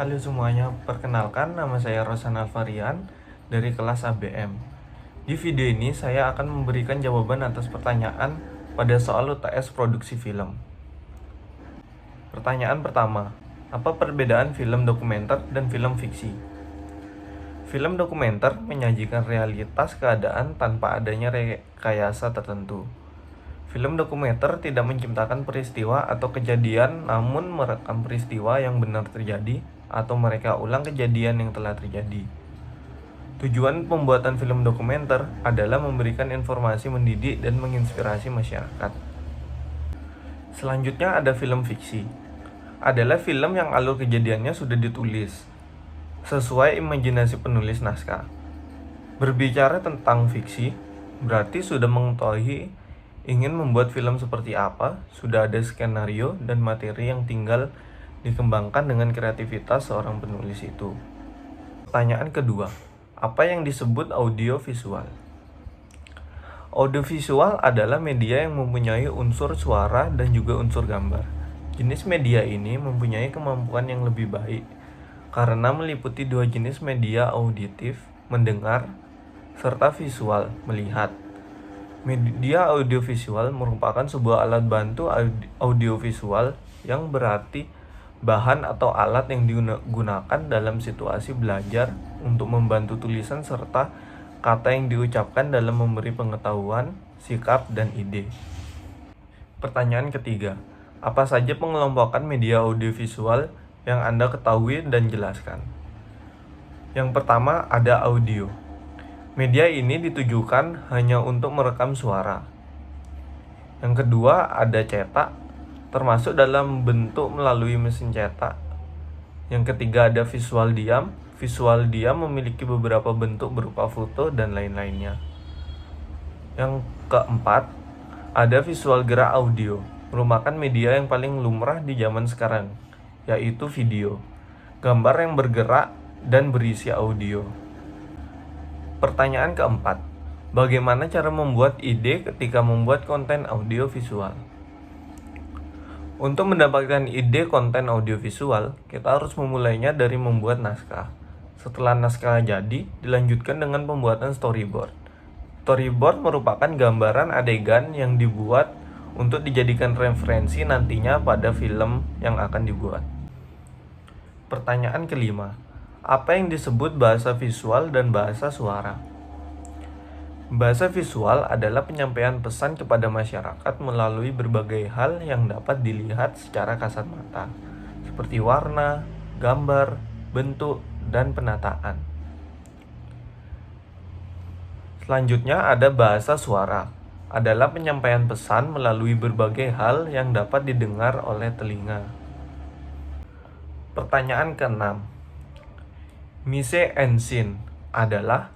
Halo semuanya, perkenalkan nama saya Rosan Alvarian dari kelas ABM. Di video ini saya akan memberikan jawaban atas pertanyaan pada soal UTS produksi film. Pertanyaan pertama, apa perbedaan film dokumenter dan film fiksi? Film dokumenter menyajikan realitas keadaan tanpa adanya rekayasa tertentu. Film dokumenter tidak menciptakan peristiwa atau kejadian, namun merekam peristiwa yang benar terjadi atau mereka ulang kejadian yang telah terjadi. Tujuan pembuatan film dokumenter adalah memberikan informasi mendidik dan menginspirasi masyarakat. Selanjutnya ada film fiksi. Adalah film yang alur kejadiannya sudah ditulis sesuai imajinasi penulis naskah. Berbicara tentang fiksi, berarti sudah mengetahui ingin membuat film seperti apa, sudah ada skenario dan materi yang tinggal dikembangkan dengan kreativitas seorang penulis itu. Pertanyaan kedua, apa yang disebut audiovisual? Audiovisual adalah media yang mempunyai unsur suara dan juga unsur gambar. Jenis media ini mempunyai kemampuan yang lebih baik karena meliputi dua jenis media auditif, mendengar, serta visual, melihat. Media audiovisual merupakan sebuah alat bantu audiovisual yang berarti bahan atau alat yang digunakan dalam situasi belajar untuk membantu tulisan serta kata yang diucapkan dalam memberi pengetahuan, sikap, dan ide. Pertanyaan ketiga, apa saja pengelompokan media audiovisual yang Anda ketahui dan jelaskan? Yang pertama ada audio. Media ini ditujukan hanya untuk merekam suara. Yang kedua ada cetak, termasuk dalam bentuk melalui mesin cetak. Yang ketiga ada visual diam. Visual diam memiliki beberapa bentuk berupa foto dan lain-lainnya. Yang keempat ada visual gerak audio, merupakan media yang paling lumrah di zaman sekarang, yaitu video, gambar yang bergerak dan berisi audio. Pertanyaan keempat, bagaimana cara membuat ide ketika membuat konten audio visual? Untuk mendapatkan ide konten audio visual, kita harus memulainya dari membuat naskah. Setelah naskah jadi, dilanjutkan dengan pembuatan storyboard. Storyboard merupakan gambaran adegan yang dibuat untuk dijadikan referensi nantinya pada film yang akan dibuat. Pertanyaan kelima, apa yang disebut bahasa visual dan bahasa suara? Bahasa visual adalah penyampaian pesan kepada masyarakat melalui berbagai hal yang dapat dilihat secara kasat mata, seperti warna, gambar, bentuk, dan penataan. Selanjutnya ada bahasa suara, adalah penyampaian pesan melalui berbagai hal yang dapat didengar oleh telinga. Pertanyaan keenam, mise en scene adalah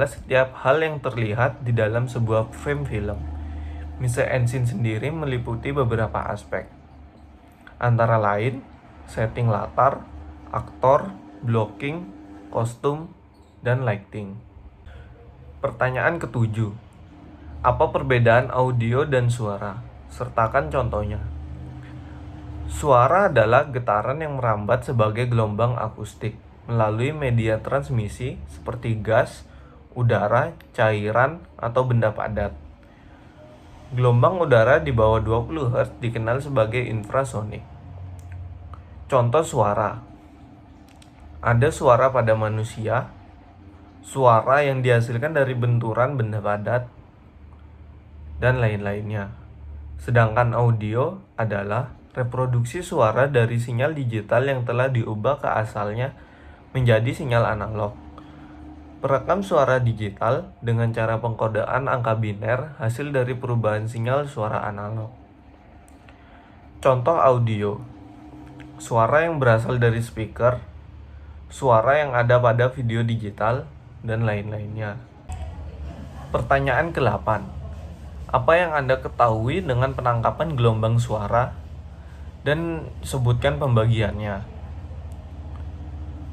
setiap hal yang terlihat di dalam sebuah frame film. Mise en scene sendiri meliputi beberapa aspek, antara lain setting latar, aktor, blocking, kostum, dan lighting. Pertanyaan ketujuh, apa perbedaan audio dan suara? Sertakan contohnya. Suara adalah getaran yang merambat sebagai gelombang akustik melalui media transmisi seperti gas, udara, cairan, atau benda padat. Gelombang udara di bawah 20 Hz dikenal sebagai infrasonik. Contoh suara. Ada suara pada manusia, suara yang dihasilkan dari benturan benda padat, dan lain-lainnya. Sedangkan audio adalah reproduksi suara dari sinyal digital yang telah diubah ke asalnya menjadi sinyal analog. Perekam suara digital dengan cara pengkodaan angka biner hasil dari perubahan sinyal suara analog. Contoh audio, suara yang berasal dari speaker, suara yang ada pada video digital, dan lain-lainnya. Pertanyaan ke-8, apa yang Anda ketahui dengan penangkapan gelombang suara? Dan sebutkan pembagiannya.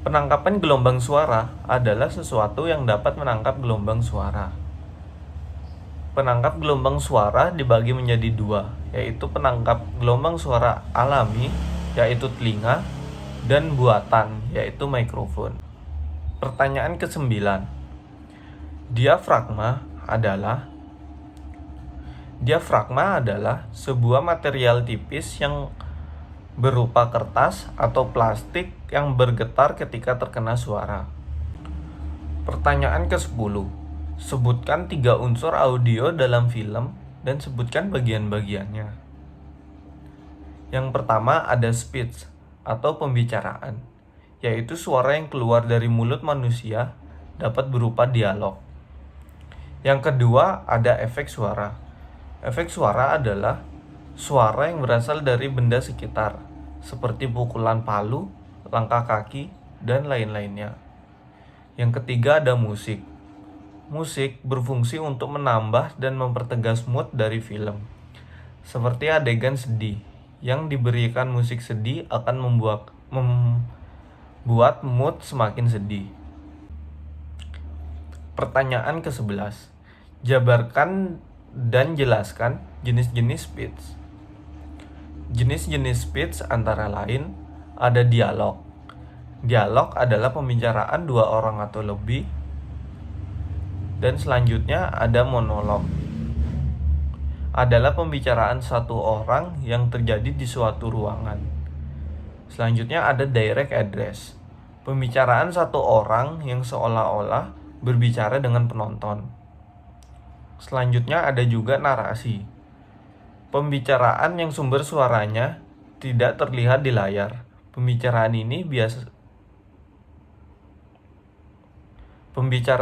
Penangkapan gelombang suara adalah sesuatu yang dapat menangkap gelombang suara. Penangkap gelombang suara dibagi menjadi dua, yaitu penangkap gelombang suara alami yaitu telinga, dan buatan, yaitu mikrofon. Pertanyaan ke-9. Diafragma adalah sebuah material tipis yang berupa kertas atau plastik yang bergetar ketika terkena suara. Pertanyaan ke-10. Sebutkan 3 unsur audio dalam film dan sebutkan bagian-bagiannya. Yang pertama ada speech atau pembicaraan, yaitu suara yang keluar dari mulut manusia dapat berupa dialog. Yang kedua ada efek suara. Efek suara adalah suara yang berasal dari benda sekitar, seperti pukulan palu, langkah kaki, dan lain-lainnya. Yang ketiga ada musik. Musik berfungsi untuk menambah dan mempertegas mood dari film. Seperti adegan sedih, yang diberikan musik sedih akan membuat mood semakin sedih. Pertanyaan ke-11. Jabarkan dan jelaskan jenis-jenis speech. Jenis-jenis speech antara lain ada dialog. Dialog adalah pembicaraan 2 orang atau lebih. Dan selanjutnya ada monolog. Adalah pembicaraan 1 orang yang terjadi di suatu ruangan. Selanjutnya ada direct address. Pembicaraan 1 orang yang seolah-olah berbicara dengan penonton. Selanjutnya ada juga narasi. Pembicaraan yang sumber suaranya tidak terlihat di layar. Pembicara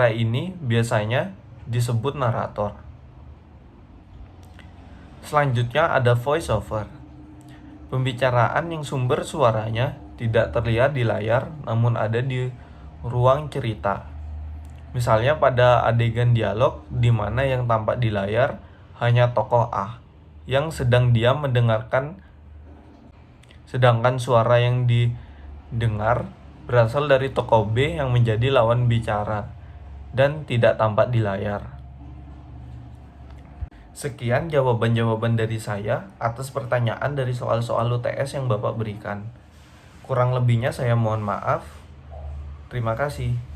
ini biasanya disebut narator. Selanjutnya ada voice over. Pembicaraan yang sumber suaranya tidak terlihat di layar namun ada di ruang cerita. Misalnya pada adegan dialog di mana yang tampak di layar hanya tokoh A yang sedang diam mendengarkan, sedangkan suara yang didengar berasal dari tokoh B yang menjadi lawan bicara dan tidak tampak di layar. Sekian jawaban-jawaban dari saya atas pertanyaan dari soal-soal UTS yang Bapak berikan. Kurang lebihnya saya mohon maaf. Terima kasih.